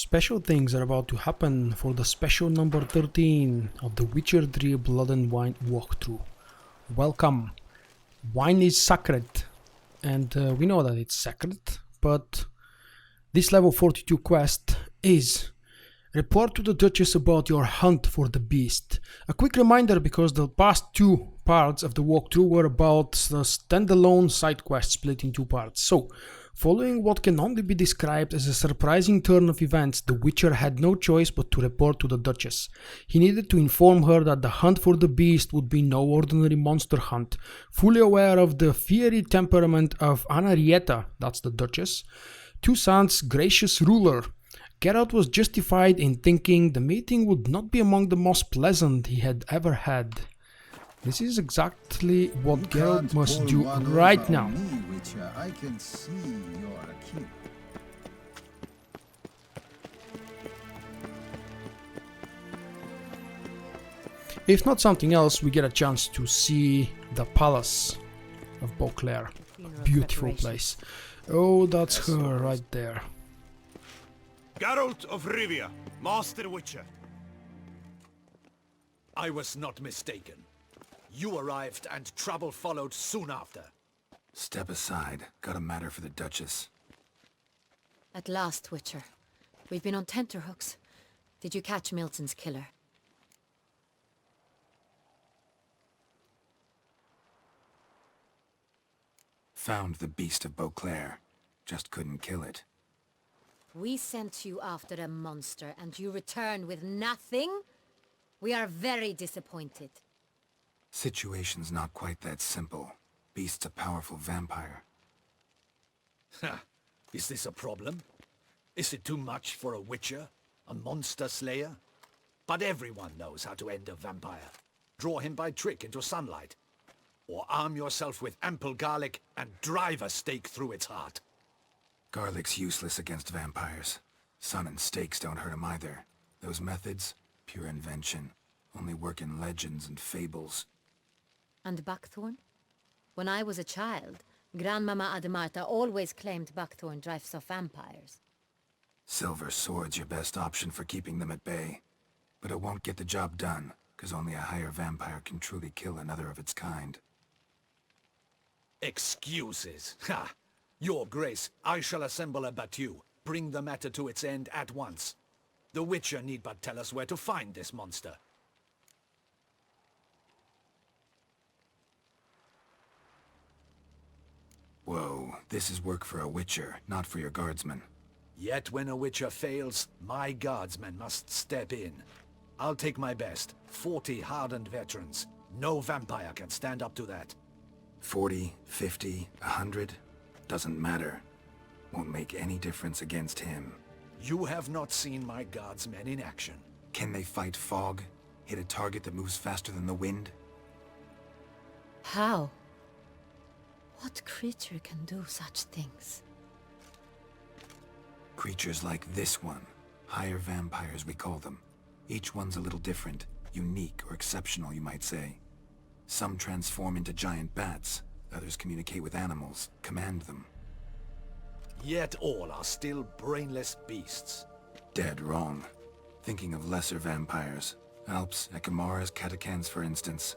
Special things are about to happen for the special number 13 of the Witcher 3 Blood and Wine walkthrough. Welcome. Wine is sacred, and we know that it's sacred, but this level 42 quest is report to the Duchess about your hunt for the beast. A quick reminder, because the past two parts of the walkthrough were about the standalone side quest split in two parts. So, following what can only be described as a surprising turn of events, the Witcher had no choice but to report to the Duchess. He needed to inform her that the hunt for the beast would be no ordinary monster hunt. Fully aware of the fiery temperament of Anarietta, that's the Duchess, Toussaint's gracious ruler, Geralt was justified in thinking the meeting would not be among the most pleasant he had ever had. This is exactly what Geralt must do right now. I can see you're a king. If not something else, we get a chance to see the palace of Beauclair. A beautiful place. Oh, that's her right there. Geralt of Rivia, Master Witcher. I was not mistaken. You arrived and trouble followed soon after. Step aside. Got a matter for the Duchess. At last, Witcher. We've been on tenterhooks. Did you catch Milton's killer? Found the beast of Beauclair. Just couldn't kill it. We sent you after a monster, and you return with nothing? We are very disappointed. Situation's not quite that simple. Beast's a powerful vampire. Ha! Is this a problem? Is it too much for a Witcher? A monster slayer? But everyone knows how to end a vampire. Draw him by trick into sunlight. Or arm yourself with ample garlic and drive a stake through its heart. Garlic's useless against vampires. Sun and stakes don't hurt him either. Those methods, pure invention. Only work in legends and fables. And buckthorn? When I was a child, Grandmama Ademarta always claimed buckthorn drives off vampires. Silver sword's your best option for keeping them at bay. But it won't get the job done, because only a higher vampire can truly kill another of its kind. Excuses. Ha! Your Grace, I shall assemble a battue. Bring the matter to its end at once. The Witcher need but tell us where to find this monster. Whoa, this is work for a Witcher, not for your guardsmen. Yet when a Witcher fails, my guardsmen must step in. I'll take my best. 40 hardened veterans. No vampire can stand up to that. 40, 50, 100? Doesn't matter. Won't make any difference against him. You have not seen my guardsmen in action. Can they fight fog? Hit a target that moves faster than the wind? How? What creature can do such things? Creatures like this one. Higher vampires, we call them. Each one's a little different. Unique or exceptional, you might say. Some transform into giant bats. Others communicate with animals, command them. Yet all are still brainless beasts. Dead wrong. Thinking of lesser vampires. Alps, Echimaras, Catechans, for instance.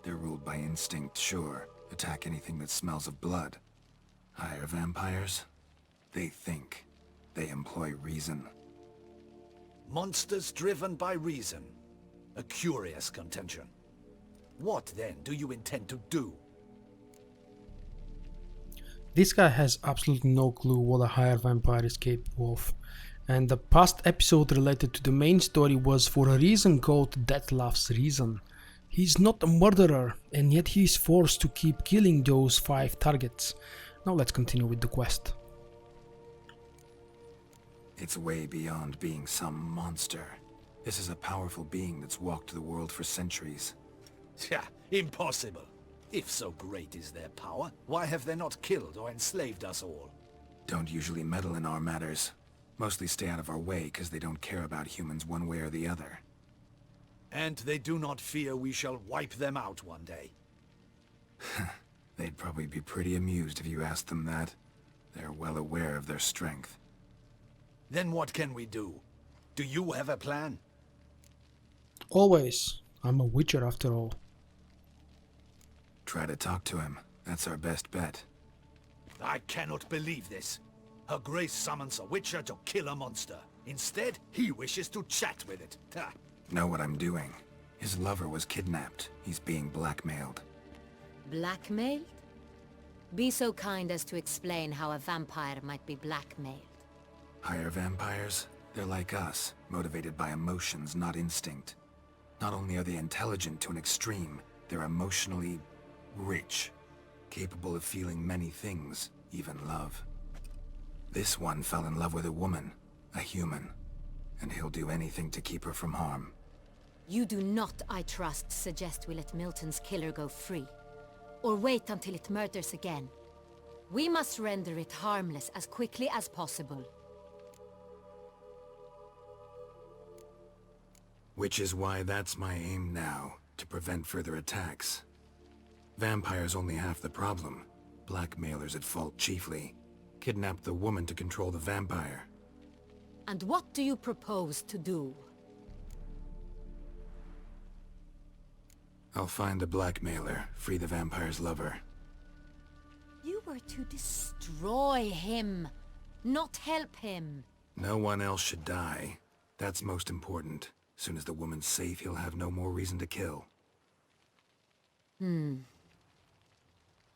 They're ruled by instinct, sure. Attack anything that smells of blood. Higher vampires? They think. They employ reason. Monsters driven by reason. A curious contention. What then do you intend to do? This guy has absolutely no clue what a higher vampire is capable of. And the past episode related to the main story was for a reason called Death Loves Reason. He's not a murderer, and yet he is forced to keep killing those 5 targets. Now let's continue with the quest. It's way beyond being some monster. This is a powerful being that's walked the world for centuries. Yeah, impossible. If so great is their power, why have they not killed or enslaved us all? Don't usually meddle in our matters. Mostly stay out of our way because they don't care about humans one way or the other. And they do not fear we shall wipe them out one day. They'd probably be pretty amused if you asked them that. They're well aware of their strength. Then what can we do? Do you have a plan? Always. I'm a witcher after all. Try to talk to him. That's our best bet. I cannot believe this. Her Grace summons a witcher to kill a monster. Instead, he wishes to chat with it. Ha. Know what I'm doing. His lover was kidnapped. He's being blackmailed. Blackmailed? Be so kind as to explain how a vampire might be blackmailed. Higher vampires? They're like us, motivated by emotions, not instinct. Not only are they intelligent to an extreme, they're emotionally rich, capable of feeling many things, even love. This one fell in love with a woman, a human, and he'll do anything to keep her from harm. You do not, I trust, suggest we let Milton's killer go free. Or wait until it murders again. We must render it harmless as quickly as possible. Which is why that's my aim now, to prevent further attacks. Vampires only half the problem. Blackmailers at fault chiefly. Kidnapped the woman to control the vampire. And what do you propose to do? I'll find the blackmailer, free the vampire's lover. You were to destroy him, not help him. No one else should die. That's most important. Soon as the woman's safe, he'll have no more reason to kill.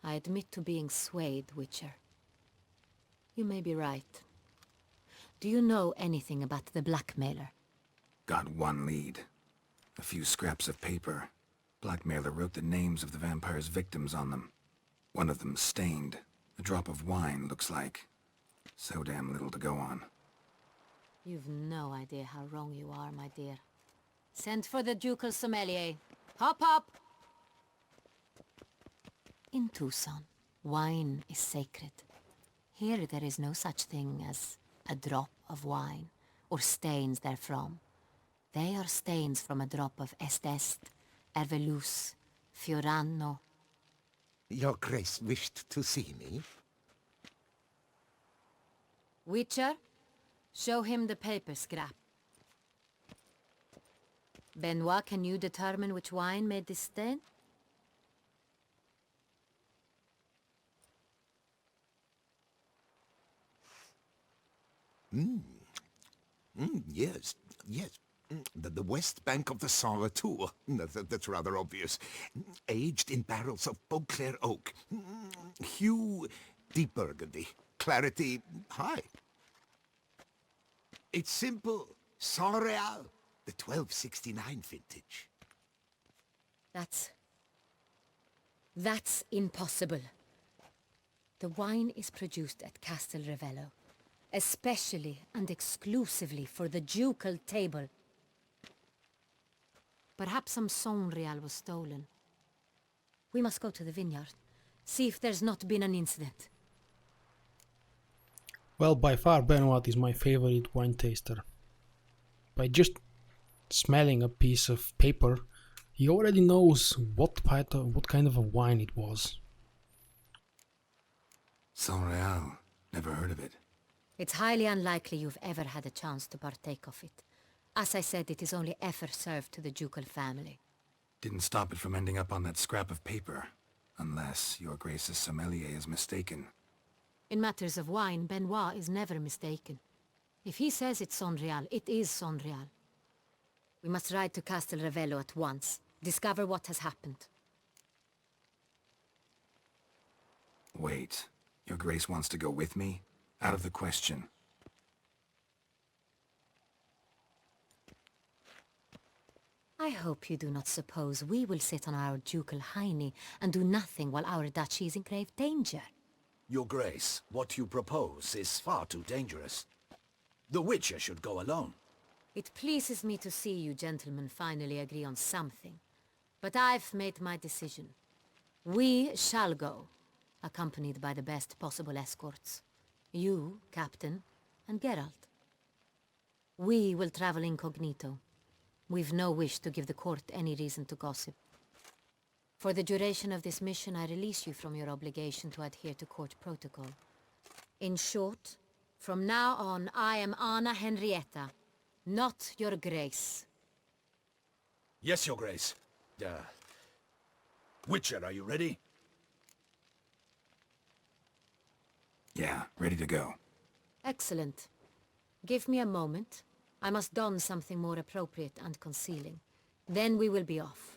I admit to being swayed, Witcher. You may be right. Do you know anything about the blackmailer? Got one lead. A few scraps of paper. Blackmailer wrote the names of the vampire's victims on them. One of them stained. A drop of wine, looks like. So damn little to go on. You've no idea how wrong you are, my dear. Send for the ducal sommelier. Hop, hop! In Tucson, wine is sacred. Here there is no such thing as a drop of wine, or stains therefrom. They are stains from a drop of Estest, Ervelus, Fiorano. Your Grace wished to see me? Witcher, show him the paper scrap. Benoit, can you determine which wine made this stain? Yes, yes. The west bank of the Cellar, too. That's rather obvious. Aged in barrels of Beauclair oak. Hue, deep burgundy. Clarity, high. It's simple. Sangreal, the 1269 vintage. That's impossible. The wine is produced at Castel Ravello, especially and exclusively for the ducal table. Perhaps some Sangreal was stolen. We must go to the vineyard, see if there's not been an incident. Well, by far Benoit is my favorite wine taster. By just smelling a piece of paper, he already knows what kind of a wine it was. Sangreal. Never heard of it. It's highly unlikely you've ever had a chance to partake of it. As I said, it is only ever served to the ducal family. Didn't stop it from ending up on that scrap of paper. Unless your Grace's sommelier is mistaken. In matters of wine, Benoit is never mistaken. If he says it's Sangreal, it is Sangreal. We must ride to Castel Ravello at once. Discover what has happened. Wait. Your Grace wants to go with me? Out of the question. I hope you do not suppose we will sit on our ducal hiney and do nothing while our duchy is in grave danger. Your Grace, what you propose is far too dangerous. The Witcher should go alone. It pleases me to see you gentlemen finally agree on something. But I've made my decision. We shall go, accompanied by the best possible escorts. You, Captain, and Geralt. We will travel incognito. We've no wish to give the court any reason to gossip. For the duration of this mission, I release you from your obligation to adhere to court protocol. In short, from now on, I am Anna Henrietta, Not your grace. Yes, your grace. Witcher, are you ready? Yeah, ready to go. Excellent. Give me a moment. I must don something more appropriate and concealing. Then we will be off.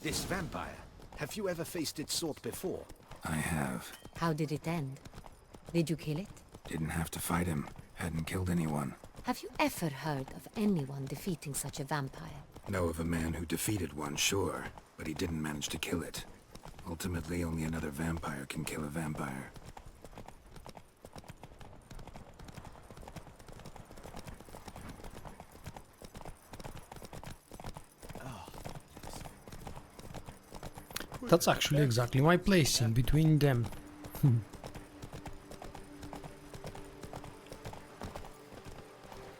This vampire, have you ever faced its sort before? I have. How did it end? Did you kill it? Didn't have to fight him. Hadn't killed anyone. Have you ever heard of anyone defeating such a vampire? Know of a man who defeated one, sure, but he didn't manage to kill it. Ultimately, only another vampire can kill a vampire. That's actually exactly my place, in between them.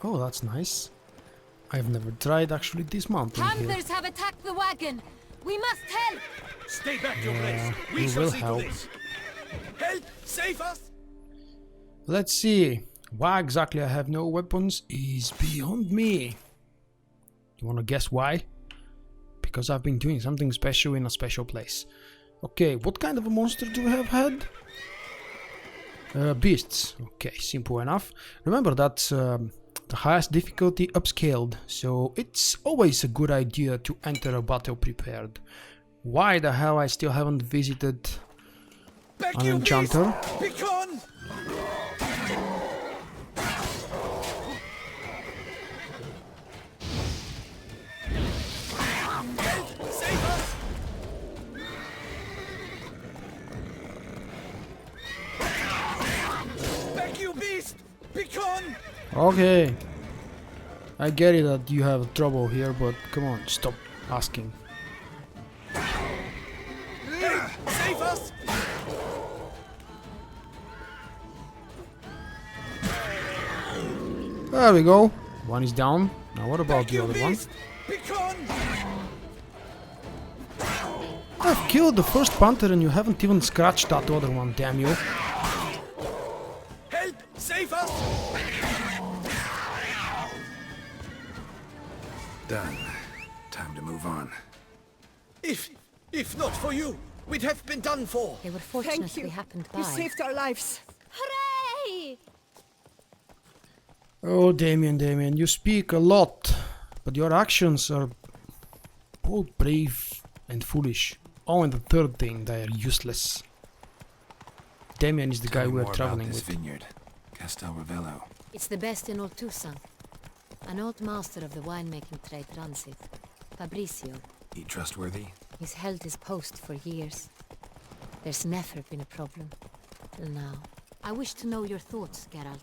Oh, that's nice. I've never tried actually dismounting here. Panthers have attacked the wagon! We must help! Stay back, your Yeah, grace. we shall will see help. to this. Help! Save us! Let's see. Why exactly I have no weapons is beyond me. You wanna guess why? Because I've been doing something special in a special place. Okay, what kind of a monster do we have had? Beasts. Okay, simple enough. Remember that's the highest difficulty upscaled, so it's always a good idea to enter a battle prepared. Why the hell I still haven't visited Back, an you enchanter? beast! Begone! Help! Save us! Back, you beast! Begone! Okay. I get it that you have trouble here, but come on, stop asking. Help! Save us! There we go. One is down. Now what about Back, the you other one? beast! Begone! I've killed the first panther and you haven't even scratched that other one, damn you. Help! Save us! Done. Time to move on. If not for you, we'd have been done for. They were fortunate we happened by. You saved our lives. Hooray! Oh, Damien, you speak a lot, but your actions are both brave and foolish. Oh, and the third thing, they are useless. Damien is the Tell guy me we're more traveling about this with. vineyard. Castel Ravello. It's the best in all Tucson. An old master of the winemaking trade runs it. Fabrizio. He trustworthy? He's held his post for years. There's never been a problem. Till now. I wish to know your thoughts, Geralt.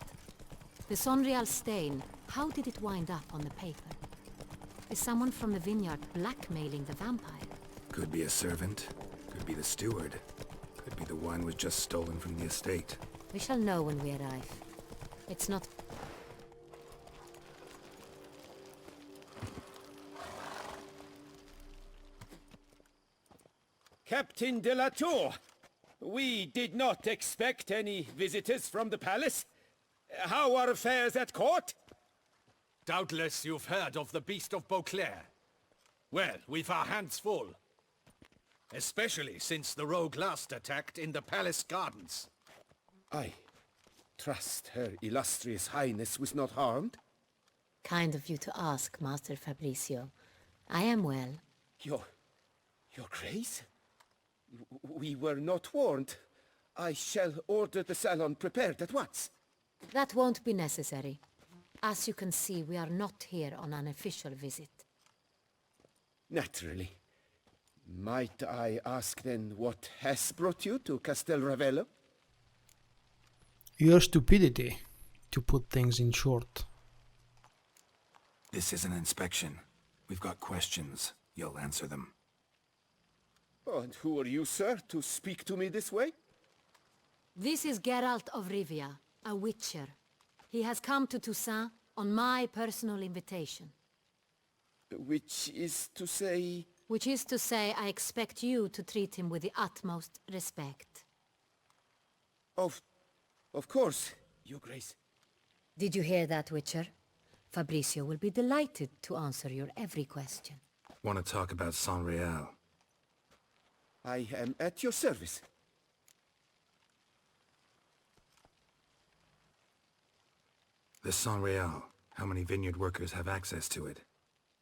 The Sangreal stain, how did it wind up on the paper? Is someone from the vineyard blackmailing the vampire? Could be a servant. Could be the steward. Could be the wine was just stolen from the estate. We shall know when we arrive. It's not... Captain de la Tour, we did not expect any visitors from the palace. How are affairs at court? Doubtless you've heard of the Beast of Beauclair. Well, we've our hands full. Especially since the rogue last attacked in the palace gardens. I trust Her Illustrious Highness was not harmed. Kind of you to ask, Master Fabrizio. I am well. Your Grace? We were not warned. I shall order the salon prepared at once. That won't be necessary. As you can see, we are not here on an official visit. Naturally. Might I ask then what has brought you to Castel Ravello? Your stupidity, to put things in short. This is an inspection. We've got questions. You'll answer them. Oh, and who are you, sir, to speak to me this way? This is Geralt of Rivia, a witcher. He has come to Toussaint on my personal invitation. Which is to say... Which is to say, I expect you to treat him with the utmost respect. Of course, Your Grace. Did you hear that, Witcher? Fabrizio will be delighted to answer your every question. Want to talk about Sangreal? I am at your service. The Sangreal. How many vineyard workers have access to it?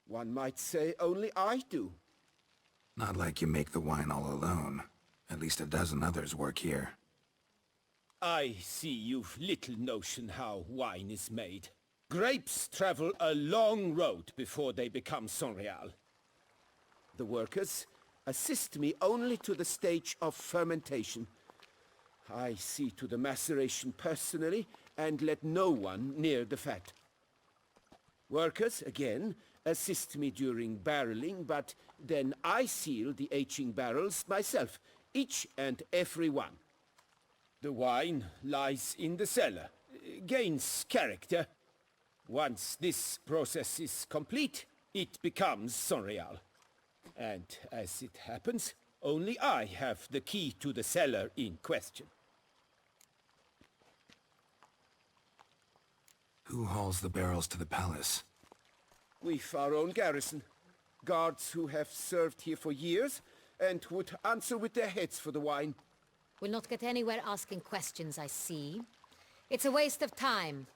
One might say only I do. Not like you make the wine all alone. At least a dozen others work here. I see you've little notion how wine is made. Grapes travel a long road before they become Sangreal. The workers assist me only to the stage of fermentation. I see to the maceration personally and let no one near the fat. Workers, again, assist me during barreling, but then I seal the aging barrels myself, each and every one. The wine lies in the cellar, gains character. Once this process is complete, it becomes Sangreal. And as it happens, only I have the key to the cellar in question. Who hauls the barrels to the palace? We've our own garrison. Guards who have served here for years and would answer with their heads for the wine. We'll not get anywhere asking questions, I see. It's a waste of time.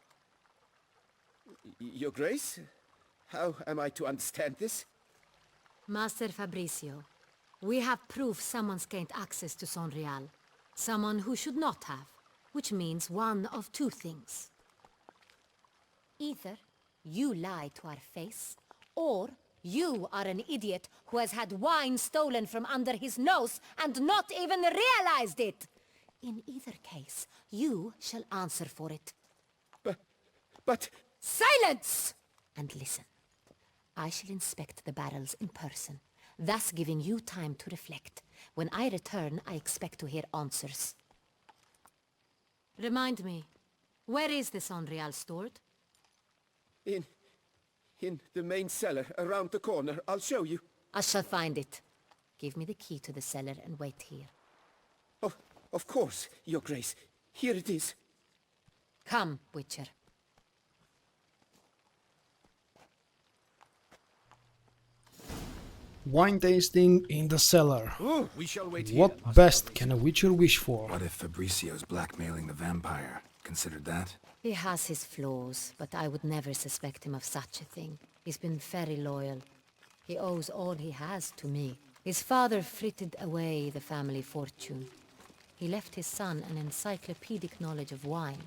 Your Grace? How am I to understand this? Master Fabrizio, we have proof someone's gained access to Sangreal. Someone who should not have, which means one of two things. Either you lie to our face, or you are an idiot who has had wine stolen from under his nose and not even realized it. In either case, you shall answer for it. But... Silence! And listen. I shall inspect the barrels in person, thus giving you time to reflect. When I return, I expect to hear answers. Remind me, where is the Sangreal stored? In the main cellar, around the corner. I'll show you. I shall find it. Give me the key to the cellar and wait here. Oh, of course, Your Grace. Here it is. Come, Witcher. Wine tasting in the cellar. We shall wait here, What Master best Fabrizio. can a witcher wish for? What if Fabrizio's blackmailing the vampire? Considered that? He has his flaws, but I would never suspect him of such a thing. He's been very loyal. He owes all he has to me. His father frittered away the family fortune. He left his son an encyclopedic knowledge of wine.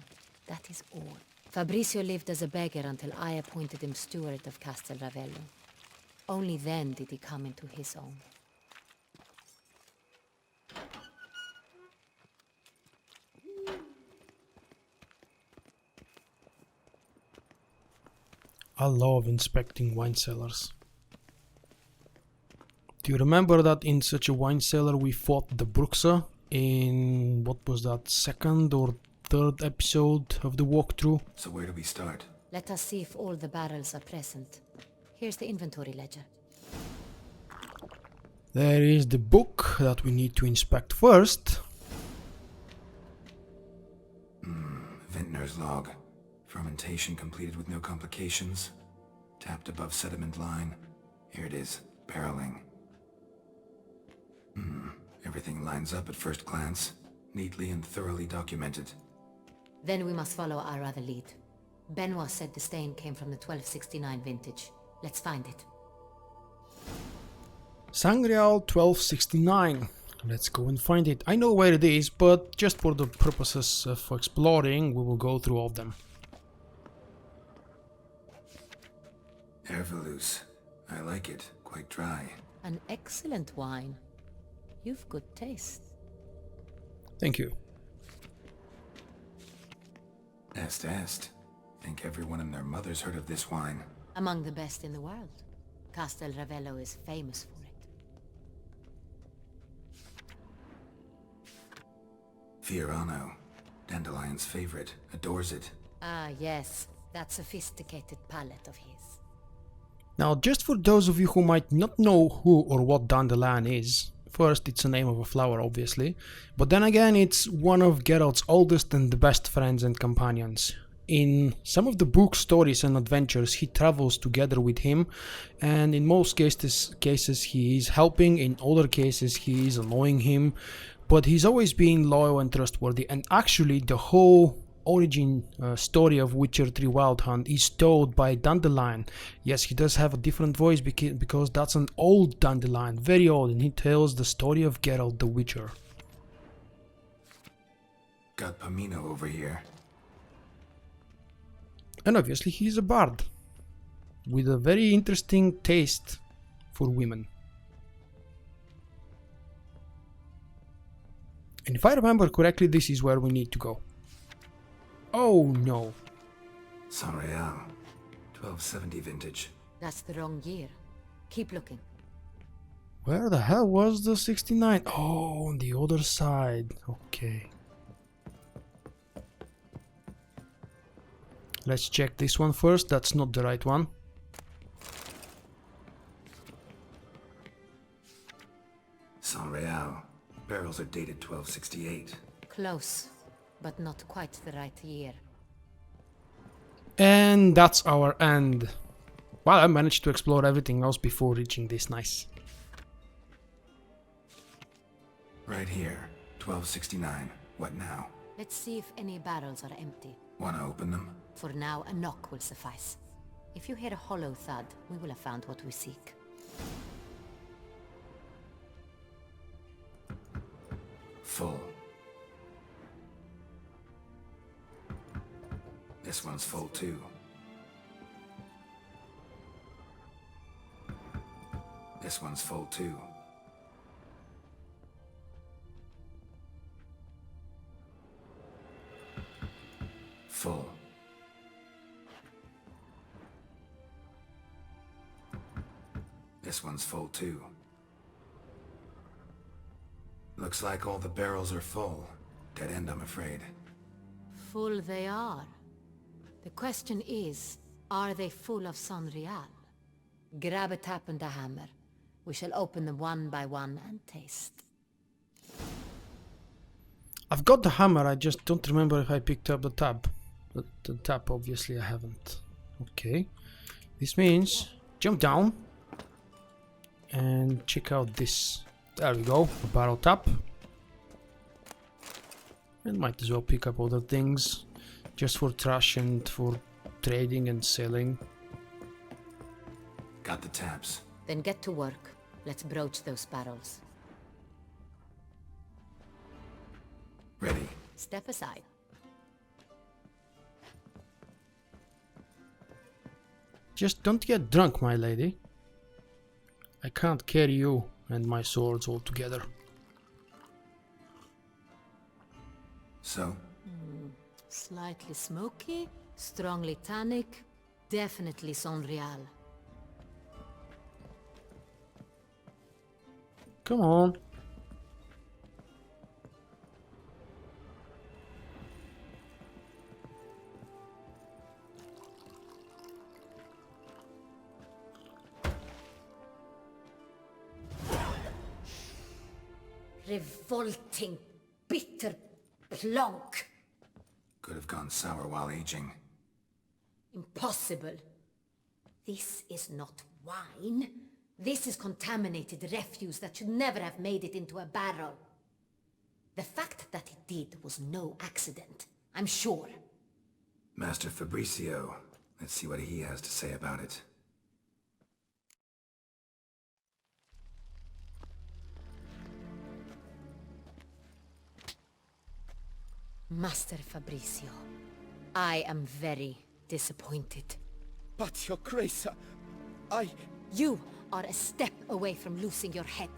That is all. Fabrizio lived as a beggar until I appointed him steward of Castel Ravello. Only then did he come into his own. I love inspecting wine cellars. Do you remember that in such a wine cellar we fought the Bruxa in, what was that, second or third episode of the walkthrough? So where do we start? Let us see if all the barrels are present. Here's the inventory ledger. There is the book that we need to inspect first. Vintner's log. Fermentation completed with no complications. Tapped above sediment line. Here it is. Barreling. Everything lines up at first glance. Neatly and thoroughly documented. Then we must follow our other lead. Benoit said the stain came from the 1269 vintage. Let's find it. Sangreal 1269. Let's go and find it. I know where it is, but just for the purposes of exploring, we will go through all of them. Ervelous. I like it. Quite dry. An excellent wine. You've good taste. Thank you. Est. Think everyone and their mother's heard of this wine. Among the best in the world. Castel Ravello is famous for it. Fiorano, Dandelion's favorite, adores it. Ah, yes. That sophisticated palate of his. Now, just for those of you who might not know who or what Dandelion is, first, it's a name of a flower, obviously, but then again, it's one of Geralt's oldest and the best friends and companions. In some of the book stories and adventures, he travels together with him, and in most cases he is helping, in other cases he is annoying him, but he's always been loyal and trustworthy. And actually, the whole origin story of Witcher 3 Wild Hunt is told by Dandelion. Yes, he does have a different voice because that's an old Dandelion, very old, and he tells the story of Geralt the Witcher. Got Pomino over here. And obviously he's a bard with a very interesting taste for women. And if I remember correctly, this is where we need to go. Oh no. Sangreal, 1270 vintage. That's the wrong year. Keep looking. Where the hell was the 69? Oh, on the other side. Okay. Let's check this one first. That's not the right one. Sangreal. Barrels are dated 1268. Close, but not quite the right year. And that's our end. Well, I managed to explore everything else before reaching this. Nice. Right here, 1269. What now? Let's see if any barrels are empty. Wanna open them? For now, a knock will suffice. If you hear a hollow thud, we will have found what we seek. Full. This one's full too. This one's full too. Full. This one's full too. Looks like all the barrels are full. Dead end, I'm afraid. Full they are. The question is, are they full of Sangreal? Grab a tap and a hammer. We shall open them one by one and taste. I've got the hammer, I just don't remember if I picked up the tab. The tab, obviously I haven't. Okay. This means jump down and check out this. There we go, a barrel tap. And might as well pick up other things just for trash and for trading and selling. Got the taps. Then get to work. Let's broach those barrels. Ready. Step aside. Just don't get drunk, my lady. I can't carry you and my swords all together. So? Slightly smoky, strongly tannic, definitely Sangreal. Come on. Revolting, bitter plonk. Could have gone sour while aging. Impossible. This is not wine. This is contaminated refuse that should never have made it into a barrel. The fact that it did was no accident, I'm sure. Master Fabricio. Let's see what he has to say about it. Master Fabricio, I am very disappointed. But your grace, I... You are a step away from losing your head.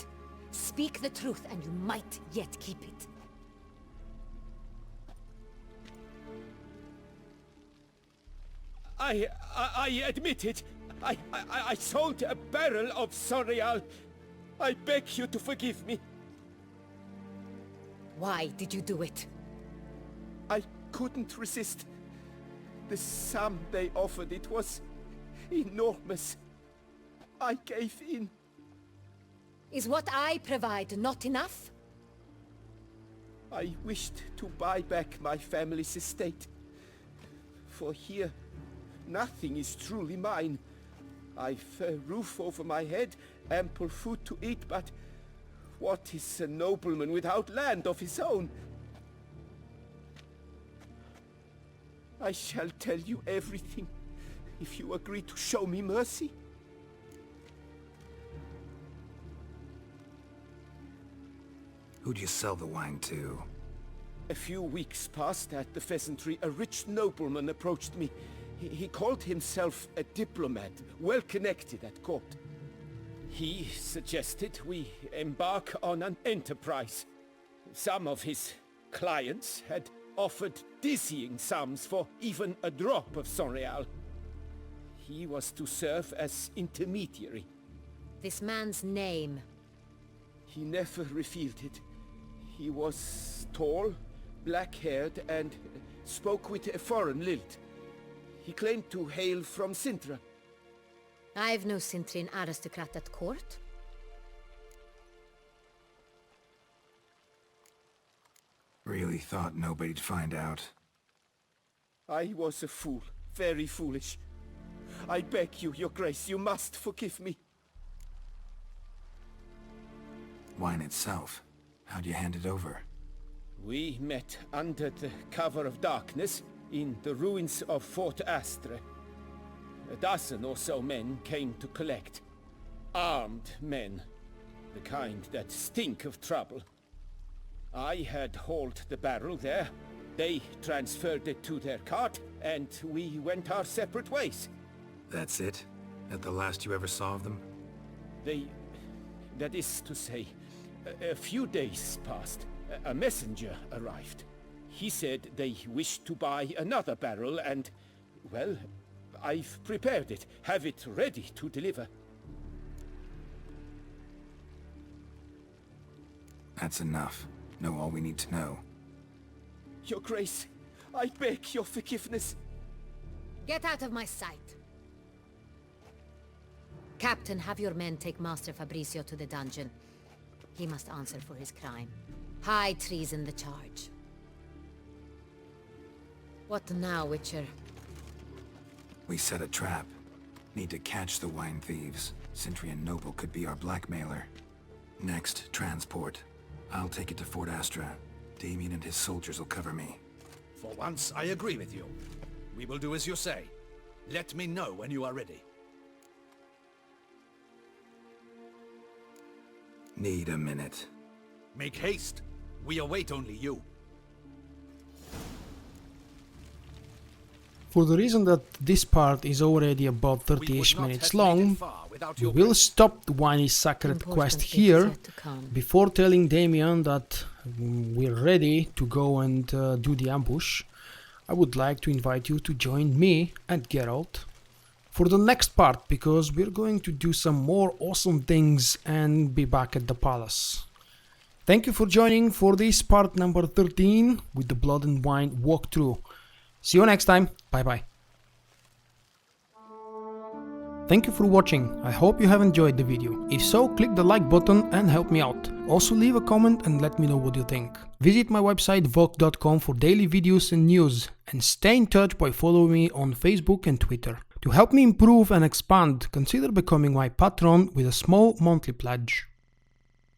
Speak the truth and you might yet keep it. I admit it. I sold a barrel of Sangreal. I beg you to forgive me. Why did you do it? I couldn't resist. The sum they offered, it was enormous. I gave in. Is what I provide not enough? I wished to buy back my family's estate. For here, nothing is truly mine. I've a roof over my head, ample food to eat, but what is a nobleman without land of his own? I shall tell you everything, if you agree to show me mercy. Who'd you sell the wine to? A few weeks past at the pheasantry, a rich nobleman approached me. He called himself a diplomat, well connected at court. He suggested we embark on an enterprise. Some of his clients had offered dizzying sums for even a drop of Sangreal. He was to serve as intermediary. This man's name. He never revealed it. He was tall, black-haired, and spoke with a foreign lilt. He claimed to hail from Sintra. I've no Cintrin aristocrat at court. Really thought nobody'd find out. I was a fool, very foolish. I beg you, your grace, you must forgive me. Wine itself, how'd you hand it over? We met under the cover of darkness in the ruins of Fort Astre. A dozen or so men came to collect. Armed men, the kind that stink of trouble. I had hauled the barrel there. They transferred it to their cart, and we went our separate ways. That's it? At the last you ever saw of them? That is to say, a few days passed. A messenger arrived. He said they wished to buy another barrel and, well, I've prepared it. Have it ready to deliver. That's enough. Know all we need to know. Your Grace, I beg your forgiveness. Get out of my sight. Captain, have your men take Master Fabrizio to the dungeon. He must answer for his crime. High treason the charge. What now, Witcher? We set a trap. Need to catch the wine thieves. Cintrian Noble could be our blackmailer. Next, transport. I'll take it to Fort Astra. Damien and his soldiers will cover me. For once, I agree with you. We will do as you say. Let me know when you are ready. Need a minute. Make haste. We await only you. For the reason that this part is already about 30ish minutes long, we will stop the Wine is Sacred quest here before telling Damien that we're ready to go and do the ambush. I would like to invite you to join me and Geralt for the next part, because we're going to do some more awesome things and be back at the palace. Thank you for joining for this part number 13 with the Blood and Wine walkthrough. See you next time. Bye bye. Thank you for watching. I hope you have enjoyed the video. If so, click the like button and help me out. Also leave a comment and let me know what you think. Visit my website vogt.com for daily videos and news, and stay in touch by following me on Facebook and Twitter. To help me improve and expand, consider becoming my patron with a small monthly pledge.